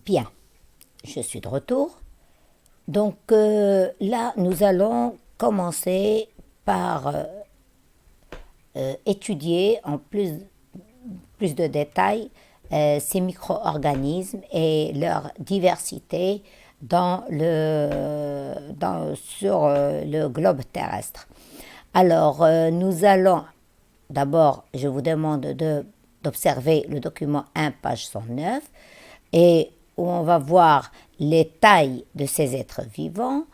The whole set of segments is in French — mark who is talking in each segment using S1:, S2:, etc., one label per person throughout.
S1: Bien, je suis de retour. Donc là, nous allons commencer par étudier en plus de détails ces micro-organismes et leur diversité sur le globe terrestre. Alors, nous allons d'abord, je vous demande d'observer le document 1, page 109, et où on va voir les tailles de ces êtres vivants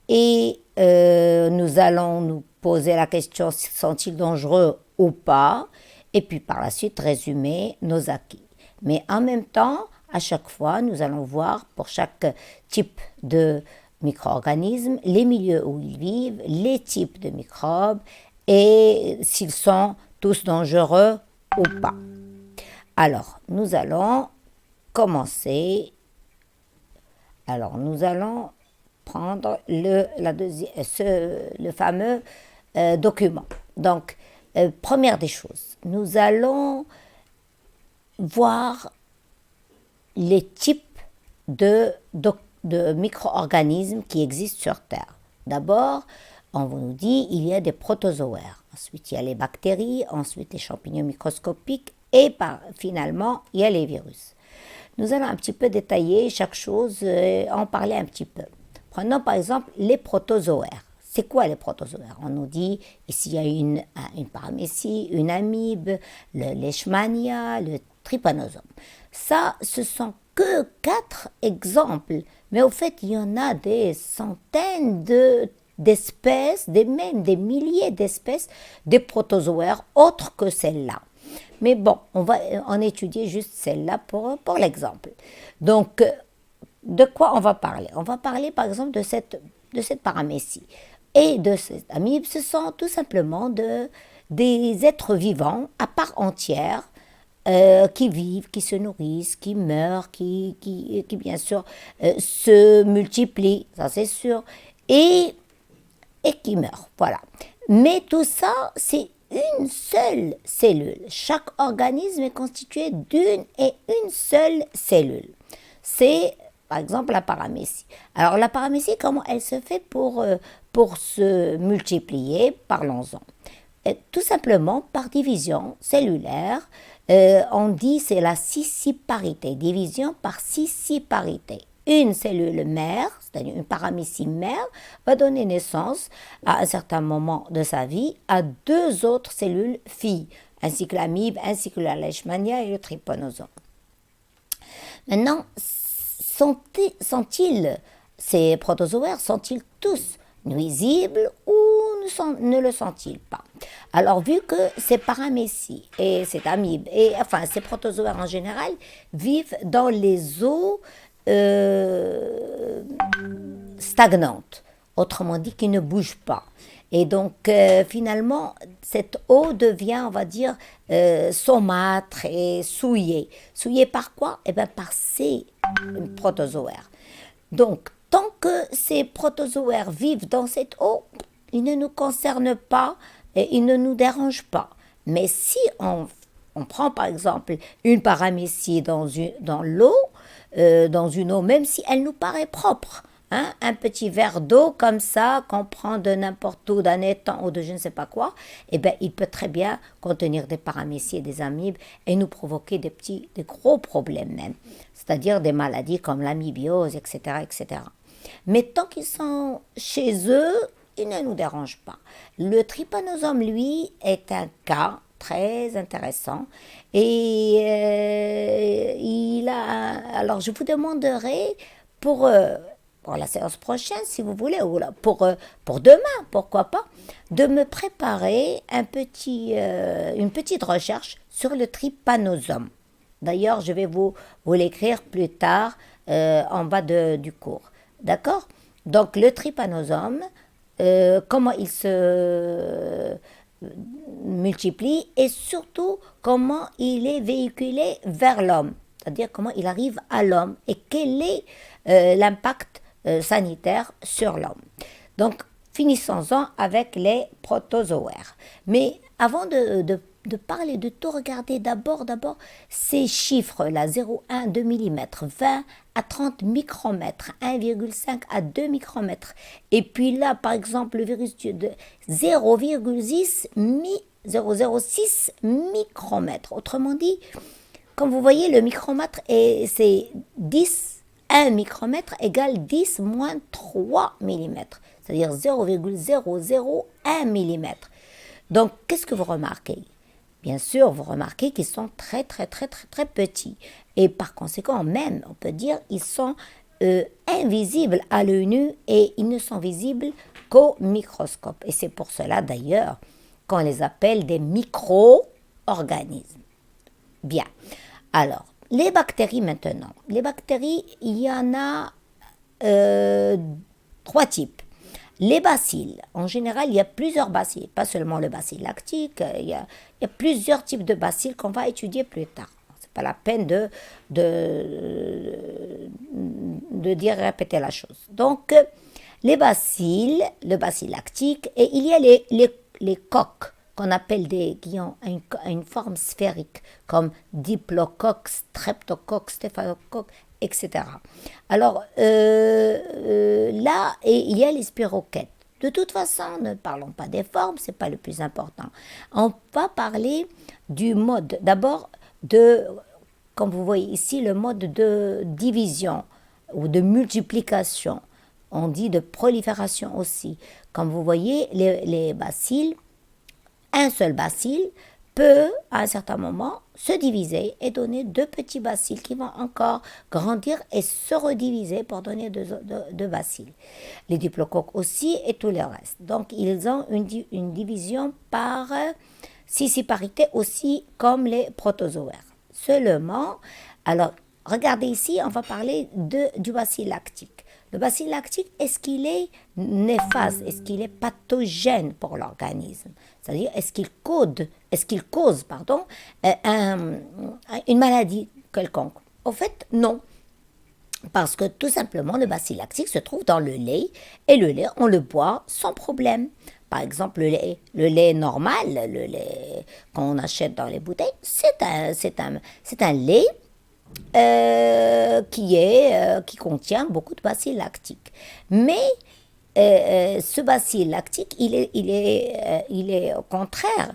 S1: et nous allons nous poser la question sont-ils dangereux ou pas, et puis par la suite résumer nos acquis. Mais en même temps, à chaque fois, nous allons voir pour chaque type de micro-organisme les milieux où ils vivent, les types de microbes et s'ils sont tous dangereux ou pas. Alors, nous allons commencer. Alors, nous allons prendre le fameux document. Donc, première des choses, nous allons voir les types de micro-organismes qui existent sur Terre. D'abord, on nous dit il y a des protozoaires. Ensuite, il y a les bactéries, ensuite les champignons microscopiques et finalement, il y a les virus. Nous allons un petit peu détailler chaque chose, en parler un petit peu. Prenons par exemple les protozoaires. C'est quoi les protozoaires? On nous dit ici il y a une paramécie, une amibe, le leishmania, le trypanosome. Ça, ce sont que 4 exemples, mais au fait il y en a des centaines d'espèces, même des milliers d'espèces de protozoaires autres que celles-là. Mais bon, on va en étudier juste celle-là pour l'exemple. Donc, de quoi on va parler? On va parler par exemple de cette paramécie. Et de cette amibe, ce sont tout simplement des êtres vivants à part entière qui vivent, qui se nourrissent, qui meurent, qui bien sûr se multiplient, ça c'est sûr, et qui meurent, voilà. Mais tout ça, c'est une seule cellule. Chaque organisme est constitué d'une et une seule cellule. C'est, par exemple, la paramécie. Alors, la paramécie, comment elle se fait pour se multiplier? Parlons-en. Tout simplement par division cellulaire. On dit c'est la scissiparité, division par scissiparité. Une cellule mère, c'est-à-dire une paramécie mère, va donner naissance à un certain moment de sa vie à 2 autres cellules filles, ainsi que l'amibe, ainsi que la leishmania et le trypanosome. Maintenant, ces protozoaires, sont-ils tous nuisibles ou ne le sont-ils pas? Alors, vu que ces paramécies et cette amibe, et enfin ces protozoaires en général, vivent dans les eaux stagnante, autrement dit qui ne bouge pas. Et donc finalement, cette eau devient, on va dire, saumâtre et souillée. Souillée par quoi? Eh bien par ces protozoaires. Donc tant que ces protozoaires vivent dans cette eau, ils ne nous concernent pas et ils ne nous dérangent pas. Mais si on prend par exemple une paramécie dans l'eau, dans une eau, même si elle nous paraît propre, hein, un petit verre d'eau comme ça, qu'on prend de n'importe où, d'un étang ou de je ne sais pas quoi, eh bien, il peut très bien contenir des paramécies et des amibes et nous provoquer des gros problèmes même, c'est-à-dire des maladies comme l'amibiose, etc., etc. Mais tant qu'ils sont chez eux, ils ne nous dérangent pas. Le trypanosome, lui, est un cas très intéressant et alors je vous demanderai pour la séance prochaine si vous voulez ou pour demain pourquoi pas de me préparer une petite recherche sur le trypanosome. D'ailleurs je vais vous l'écrire plus tard en bas du cours, d'accord? Donc le trypanosome, comment il se multiplie et surtout comment il est véhiculé vers l'homme, c'est-à-dire comment il arrive à l'homme et quel est l'impact sanitaire sur l'homme. Donc finissons-en avec les protozoaires. Mais avant de de parler, de tout regarder d'abord ces chiffres-là, 0,1, 2 mm, 20 à 30 micromètres, 1,5 à 2 micromètres. Et puis là, par exemple, le virus de 0,06 micromètres. Autrement dit, comme vous voyez, le micromètre, c'est 10, 1 micromètre égale 10 moins 3 mm, c'est-à-dire 0,001 mm. Donc, qu'est-ce que vous remarquez? Bien sûr, vous remarquez qu'ils sont très petits. Et par conséquent, même, on peut dire, ils sont invisibles à l'œil nu et ils ne sont visibles qu'au microscope. Et c'est pour cela, d'ailleurs, qu'on les appelle des micro-organismes. Bien. Alors, les bactéries maintenant. Les bactéries, il y en a 3 types. Les bacilles, en général, il y a plusieurs bacilles, pas seulement le bacille lactique, il y a plusieurs types de bacilles qu'on va étudier plus tard. Ce n'est pas la peine de dire répéter la chose. Donc, les bacilles, le bacille lactique, et il y a les coques qu'on appelle qui ont une forme sphérique, comme diplocoque, streptocoque, staphylocoque, etc. Alors, là, il y a les spirochètes. De toute façon, ne parlons pas des formes, ce n'est pas le plus important. On va parler du mode. D'abord, comme vous voyez ici, le mode de division ou de multiplication. On dit de prolifération aussi. Comme vous voyez, les bacilles, un seul bacille peut, à un certain moment, se diviser et donner 2 petits bacilles qui vont encore grandir et se rediviser pour donner 2 bacilles. Les diplocoques aussi et tout le reste. Donc, ils ont une division par scissiparité aussi comme les protozoaires. Seulement, alors, regardez ici, on va parler du bacille lactique. Le bacille lactique, est-ce qu'il est néfaste, est-ce qu'il est pathogène pour l'organisme? C'est-à-dire, est-ce qu'il cause une maladie quelconque? Au fait, non. Parce que tout simplement, le bacille lactique se trouve dans le lait et le lait, on le boit sans problème. Par exemple, le lait normal, le lait qu'on achète dans les bouteilles, c'est un lait qui contient beaucoup de bacilles lactiques. Mais ce bacille lactique, il est au contraire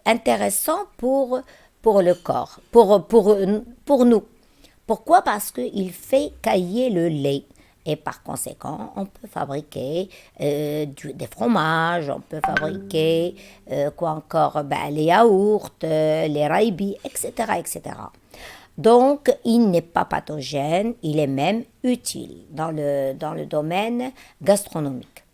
S1: intéressant pour le corps, pour nous. Pourquoi? Parce qu'il fait cailler le lait. Et par conséquent, on peut fabriquer des fromages, on peut fabriquer quoi encore? Les yaourts, les raibis, etc., etc. Donc, il n'est pas pathogène, il est même utile dans le domaine gastronomique.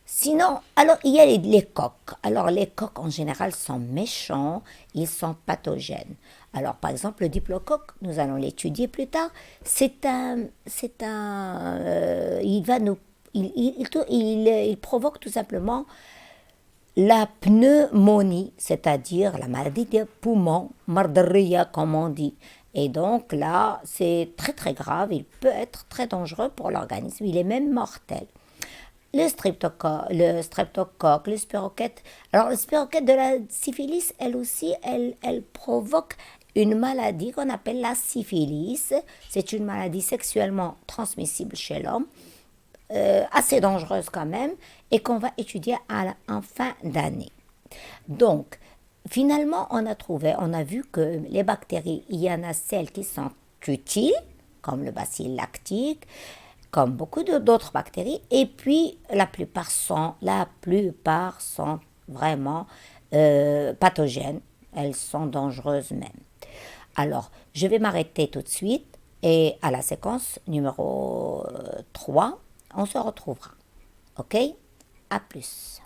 S1: Sinon, alors il y a les coques. Alors les coques en général sont méchants, ils sont pathogènes. Alors par exemple le diplocoque, nous allons l'étudier plus tard. Il provoque tout simplement la pneumonie, c'est-à-dire la maladie des poumons, mardarria comme on dit. Et donc là, c'est très grave, il peut être très dangereux pour l'organisme, il est même mortel. Le streptocoque, le spirochète. Alors, le spirochète de la syphilis, elle aussi, elle provoque une maladie qu'on appelle la syphilis. C'est une maladie sexuellement transmissible chez l'homme, assez dangereuse quand même, et qu'on va étudier en fin d'année. Donc, finalement, on a vu que les bactéries, il y en a celles qui sont utiles, comme le bacille lactique, comme beaucoup d'autres bactéries, et puis la plupart sont vraiment pathogènes, elles sont dangereuses même. Alors, je vais m'arrêter tout de suite et à la séquence numéro 3, on se retrouvera. Ok? À plus.